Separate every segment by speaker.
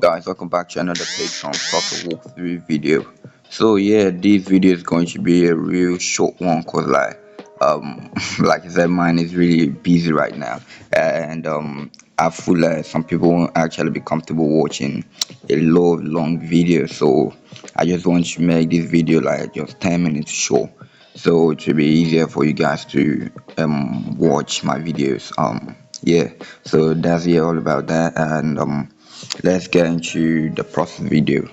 Speaker 1: Guys, welcome back to another Patreon proper walkthrough video. So yeah, this video is going to be a real short one cause like I said, mine is really busy right now, and I feel like some people won't actually be comfortable watching a long video. So I just want to make this video like just 10 minutes short, so it will be easier for you guys to watch my videos. Yeah, so that's all about that, and let's get into the process video.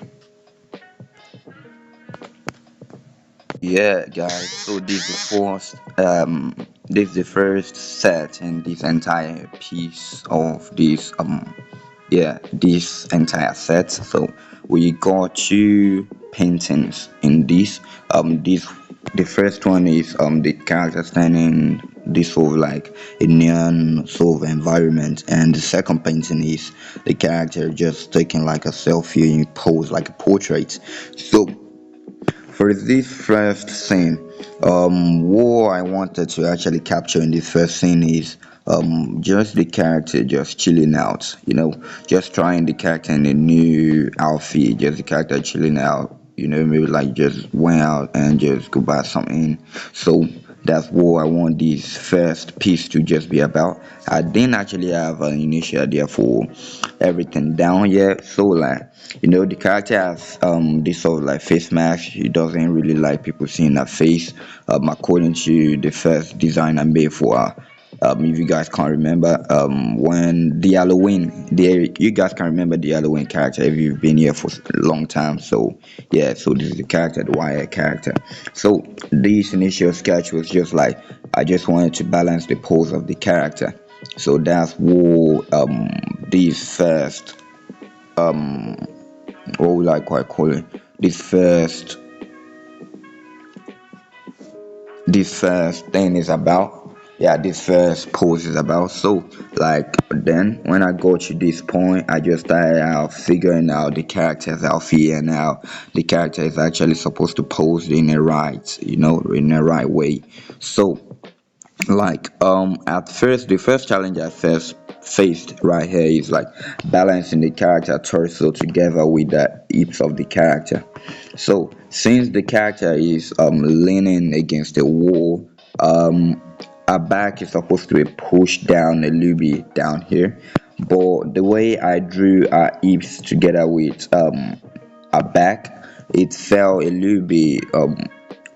Speaker 1: Yeah, guys, so this is the first set in this entire piece of this entire set. So we got two paintings in this the first one is the character standing this sort of like a neon sort of environment, and the second painting is the character just taking like a selfie in pose like a portrait. So for this first scene, what I wanted to actually capture in this first scene is just the character just chilling out, just trying the character in a new outfit, just the character chilling out, maybe like just went out and just go buy something. So that's what I want this first piece to just be about. I didn't actually have an initial idea for everything down yet, so like the character has this sort of like face mask. He doesn't really like people seeing her face, according to the first design I made for her. If you guys can't remember, when the Halloween, you guys can remember the Halloween character if you've been here for a long time. So yeah, so this is the character, the wire character. So this initial sketch was just like I just wanted to balance the pose of the character. So that's what this first what would I quite call it? This first thing is about. Yeah, this first pose is about. So like then when I go to this point, I just started out figuring out the character's outfit and how the character is actually supposed to pose in a right, in the right way. So like at first, the first challenge I first faced right here is like balancing the character torso together with the hips of the character. So since the character is leaning against the wall, our back is supposed to be pushed down a little bit down here, but the way I drew our hips together with our back, it fell a little bit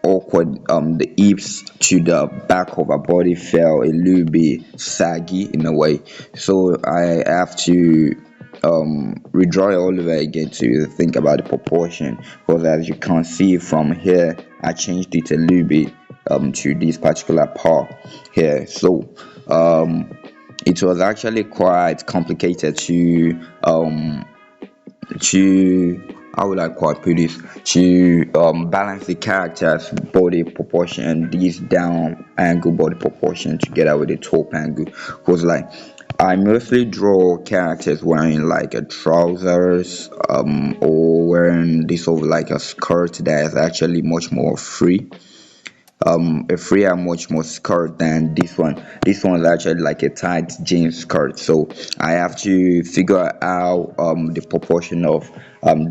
Speaker 1: awkward. The hips to the back of our body fell a little bit saggy in a way, so I have to redraw it all over again to think about the proportion, because as you can see from here I changed it a little bit to this particular part here. So it was actually quite complicated to how would I quite put this, to balance the character's body proportion and this down angle body proportion together with the top angle, because like I mostly draw characters wearing like a trousers or wearing this sort of like a skirt that is actually much more free, a freer much more skirt than this one. This one is actually like a tight jeans skirt, so I have to figure out the proportion of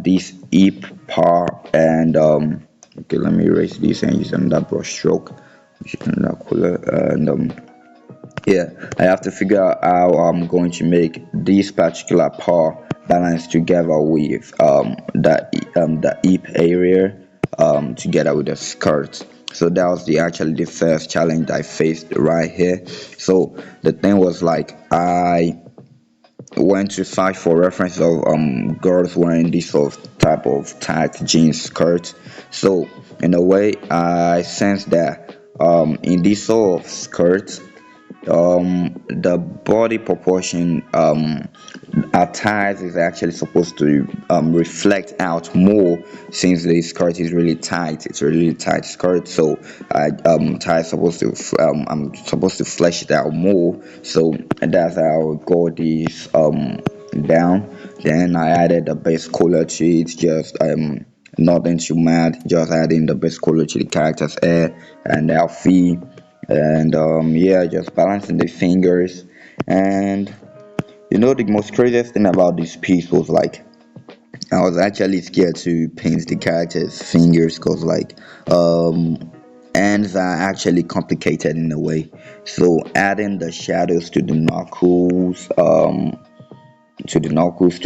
Speaker 1: this hip part and okay, let me erase this and use another brush stroke, another color, and yeah, I have to figure out how I'm going to make this particular part balance together with the hip area together with the skirt. So that was the first challenge I faced right here. So the thing was like I went to search for reference of girls wearing this sort of type of tight jeans skirt. So in a way I sensed that in this sort of skirt, the body proportion at times is actually supposed to reflect out more, since the skirt is really tight. It's a really tight skirt, so I tie supposed to I'm supposed to flesh it out more. So that's how I got this down. Then I added the base color to it, just nothing too mad, just adding the base color to the character's hair and outfit, and yeah, just balancing the fingers. And the most craziest thing about this piece was like I was actually scared to paint the character's fingers because hands are actually complicated in a way. So adding the shadows to the knuckles, to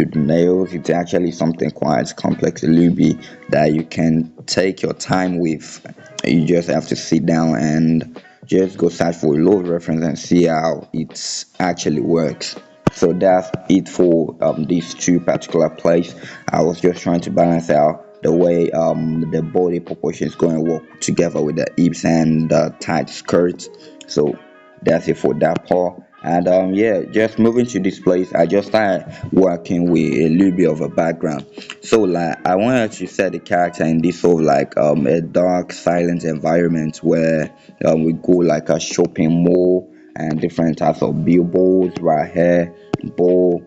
Speaker 1: the nails, it's actually something quite complex, a little bit that you can take your time with. You just have to sit down and just go search for a load reference and see how it actually works. So that's it for these two particular plays. I was just trying to balance out the way the body proportion is going to work together with the hips and the tight skirt. So that's it for that part. And yeah, just moving to this place, I just started working with a little bit of a background. So like I wanted to set the character in this sort of like a dark, silent environment where we go like a shopping mall and different types of billboards right here, ball.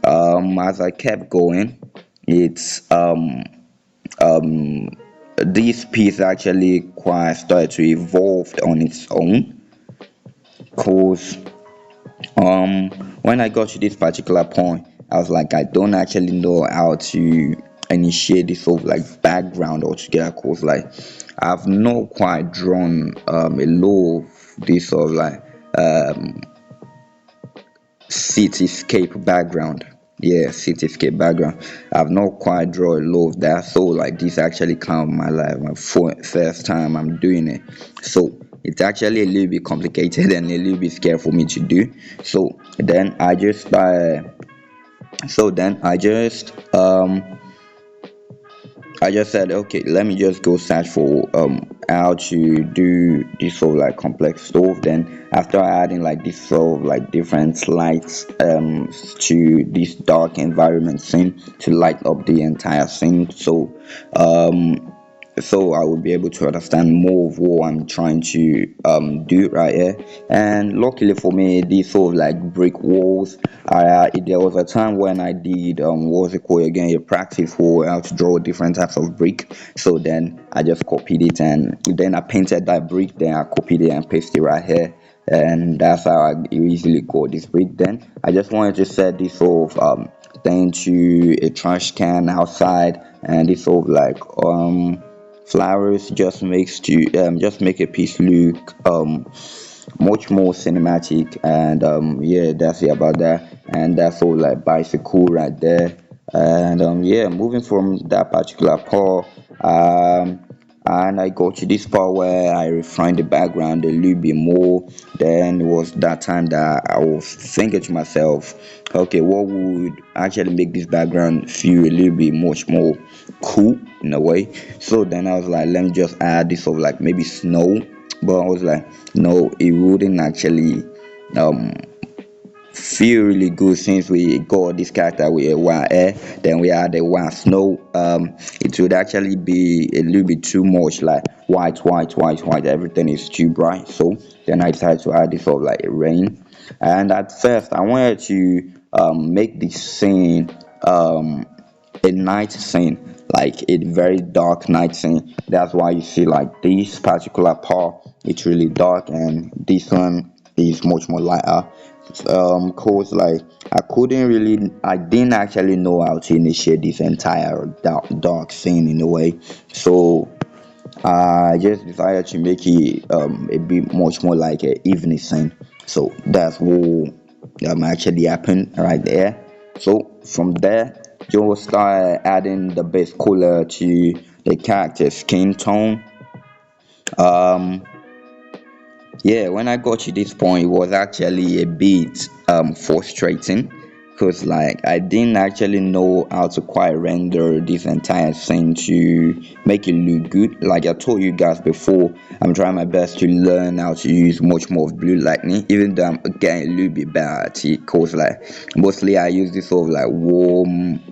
Speaker 1: As I kept going, it's this piece actually quite started to evolve on its own. Cause when I got to this particular point, I was like, I don't actually know how to initiate this sort of like background altogether. Cause like I've not quite drawn a lot of this sort of like cityscape background. Yeah, cityscape background. I've not quite drawn a lot of that. So like this actually kind of my life, my first time I'm doing it. So it's actually a little bit complicated and a little bit scary for me to do. So then I just I just said, okay, let me just go search for how to do this sort of like complex stuff. Then after adding like this sort of like different lights to this dark environment scene to light up the entire scene. Um so I will be able to understand more of what I'm trying to do right here. And luckily for me, these sort of like brick walls. There was a time when I did what was it called again? A practice for how to draw different types of brick. So then I just copied it and then I painted that brick. Then I copied it and pasted it right here. And that's how I easily got this brick. Then I just wanted to set this sort of thing to a trash can outside, and this sort of like flowers just make a piece look much more cinematic. And yeah, that's it about that. And that's all like bicycle right there. And yeah, moving from that particular part, and I got to this part where I refined the background a little bit more. Then it was that time that I was thinking to myself, okay, what would actually make this background feel a little bit much more cool in a way? So then I was like, let me just add this of like maybe snow. But I was like, no, it wouldn't actually um feel really good since we got this character with a one air, then we had a one snow. It would actually be a little bit too much like white, everything is too bright. So then I decided to add this sort of like a rain. And at first I wanted to make this scene a night scene, like a very dark night scene. That's why you see like this particular part, it's really dark, and this one is much more lighter. Cause like I didn't actually know how to initiate this entire dark scene in a way. So I just decided to make it a bit much more like a evening scene. So that's what actually happened right there. So from there, you start adding the base color to the character's skin tone. Um, yeah, when I got to this point, it was actually a bit frustrating because like I didn't actually know how to quite render this entire thing to make it look good. Like I told you guys before, I'm trying my best to learn how to use much more of blue lightning, even though I'm getting a little bit better at it. Cause like mostly I use this sort of like warm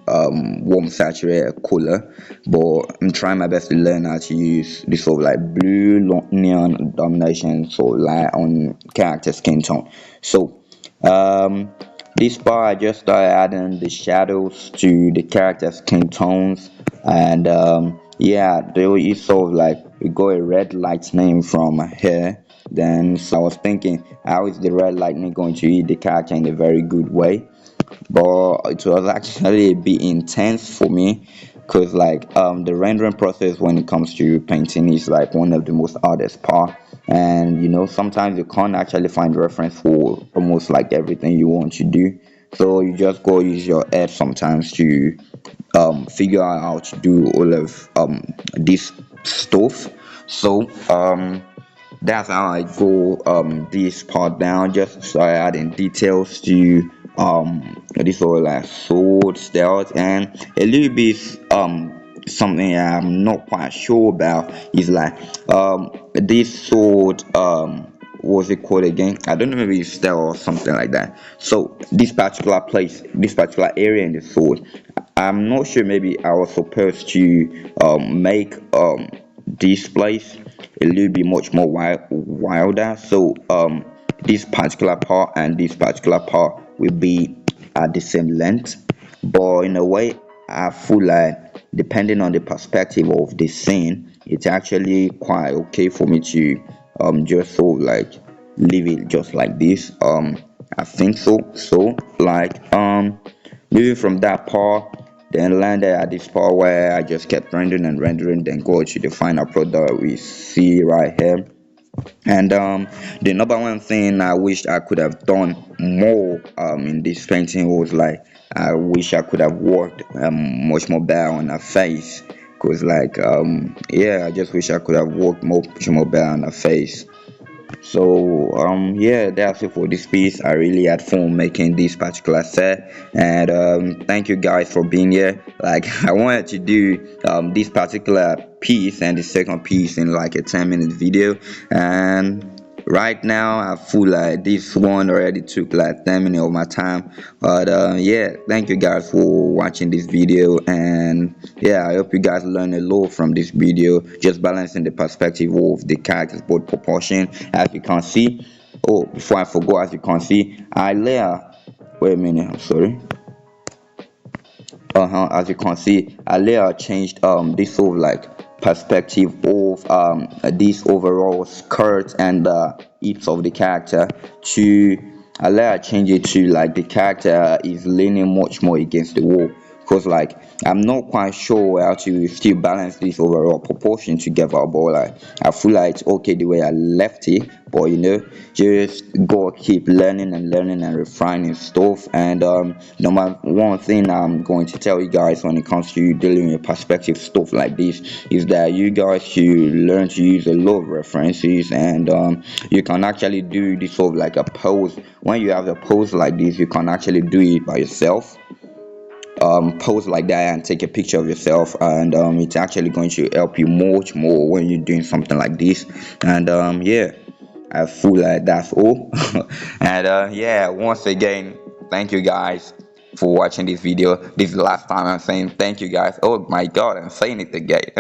Speaker 1: saturated color, but I'm trying my best to learn how to use this sort of like blue neon domination for light on character skin tone. So um this part I just started adding the shadows to the character skin tones. And yeah, there is sort of like we got a red lightning from here. Then so I was thinking, how is the red lightning going to hit the character in a very good way? but it was actually a bit intense for me, because like the rendering process when it comes to painting is like one of the most hardest part. And sometimes you can't actually find reference for almost like everything you want to do, so you just go use your head sometimes to figure out how to do all of this stuff. So that's how I go this part down. Just so I add in details to this all like sword stealth, and a little bit something I'm not quite sure about is like this sword what's it called again? I don't know, maybe it's stealth or something like that. So this particular place, this particular area in the sword, I'm not sure, maybe I was supposed to make this place a little bit much more wilder. So this particular part and this particular part will be at the same length, but in a way I feel like depending on the perspective of the scene, it's actually quite okay for me to just so like leave it just like this. I think so. So like moving from that part, then landed at this part where I just kept rendering and rendering, then go to the final product we see right here. And the number one thing I wish I could have done more in this painting was like I wish I could have worked much more better on her face. Cause like yeah, I just wish I could have worked much more better on her face. So yeah, that's it for this piece. I really had fun making this particular set, and thank you guys for being here. Like I wanted to do this particular piece and the second piece in like a 10-minute video, and right now I feel like this one already took like 10 minutes of my time. But yeah, thank you guys for watching this video, and yeah, I hope you guys learn a lot from this video, just balancing the perspective of the characters both proportion. As you can see, oh, before I forgot, as you can see, I layer, wait a minute, I'm sorry. As you can see, I later changed this sort of like perspective of this overall skirt and the hips of the character to, I later change it to like the character is leaning much more against the wall, because like I'm not quite sure how to still balance this overall proportion together, but like I feel like it's okay the way I left it. But just go keep learning and learning and refining stuff. And number one thing I'm going to tell you guys when it comes to dealing with perspective stuff like this is that you guys should learn to use a lot of references, and you can actually do this sort of like a pose. When you have a pose like this, you can actually do it by yourself, pose like that and take a picture of yourself, and it's actually going to help you much more when you're doing something like this. And yeah, I feel like that's all. And yeah, once again, thank you guys for watching this video. This is the last time I'm saying thank you guys. Oh my god, I'm saying it again.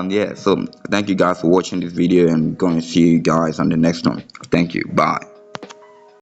Speaker 1: Yeah, so thank you guys for watching this video, and going to see you guys on the next one. Thank you, bye.